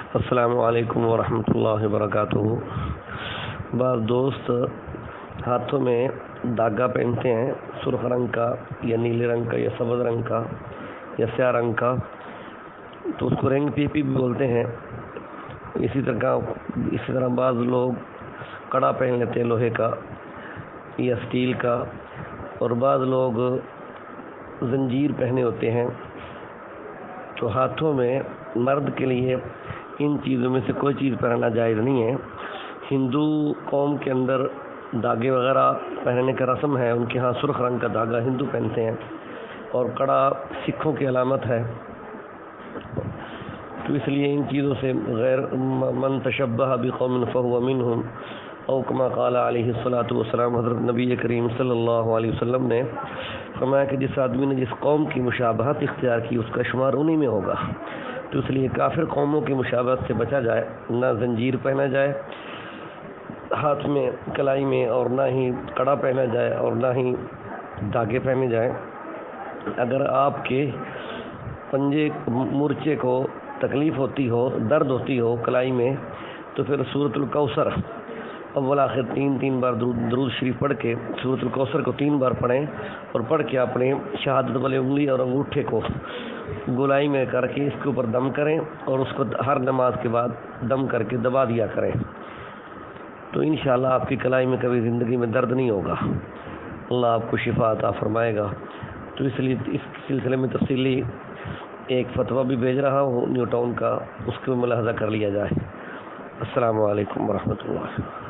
السلام علیکم ورحمۃ اللہ وبرکاتہ۔ بعض دوست ہاتھوں میں دھاگا پہنتے ہیں، سرخ رنگ کا یا نیلے رنگ کا یا سبز رنگ کا یا سیاہ رنگ کا، تو اس کو رنگ پیپی بھی بولتے ہیں۔ اسی طرح بعض لوگ کڑا پہن لیتے ہیں لوہے کا یا اسٹیل کا، اور بعض لوگ زنجیر پہنے ہوتے ہیں۔ تو ہاتھوں میں مرد کے لیے ان چیزوں میں سے کوئی چیز پہننا جائز نہیں ہے۔ ہندو قوم کے اندر دھاگے وغیرہ پہننے کا رسم ہے، ان کے ہاں سرخ رنگ کا دھاگا ہندو پہنتے ہیں، اور کڑا سکھوں کی علامت ہے۔ تو اس لیے ان چیزوں سے غیر من تشبہ بقوم فہو منہم، او کما قال علیہ الصلوۃ والسلام، حضرت نبی کریم صلی اللہ علیہ وسلم نے فرمایا کہ جس آدمی نے جس قوم کی مشابہت اختیار کی اس کا شمار انہی میں ہوگا۔ تو اس لیے کافر قوموں کی مشابہت سے بچا جائے، نہ زنجیر پہنا جائے ہاتھ میں کلائی میں، اور نہ ہی کڑا پہنا جائے، اور نہ ہی دھاگے پہنے جائیں۔ اگر آپ کے پنجے مورچے کو تکلیف ہوتی ہو، درد ہوتی ہو کلائی میں، تو پھر سورۃ الکوثر اول آخر تین بار درود شریف پڑھ کے سورۃ الکوثر کو 3 بار پڑھیں، اور پڑھ کے اپنے شہادت والی انگلی اور انگوٹھے کو گولائی میں کر کے اس کے اوپر دم کریں، اور اس کو ہر نماز کے بعد دم کر کے دبا دیا کریں، تو انشاءاللہ آپ کی کلائی میں کبھی زندگی میں درد نہیں ہوگا، اللہ آپ کو شفا عطا فرمائے گا۔ تو اس لیے اس سلسلے میں تفصیلی ایک فتویٰ بھی بھیج رہا ہوں نیو ٹاؤن کا، اس کو ملاحظہ کر لیا جائے۔ السلام علیکم ورحمۃ اللہ۔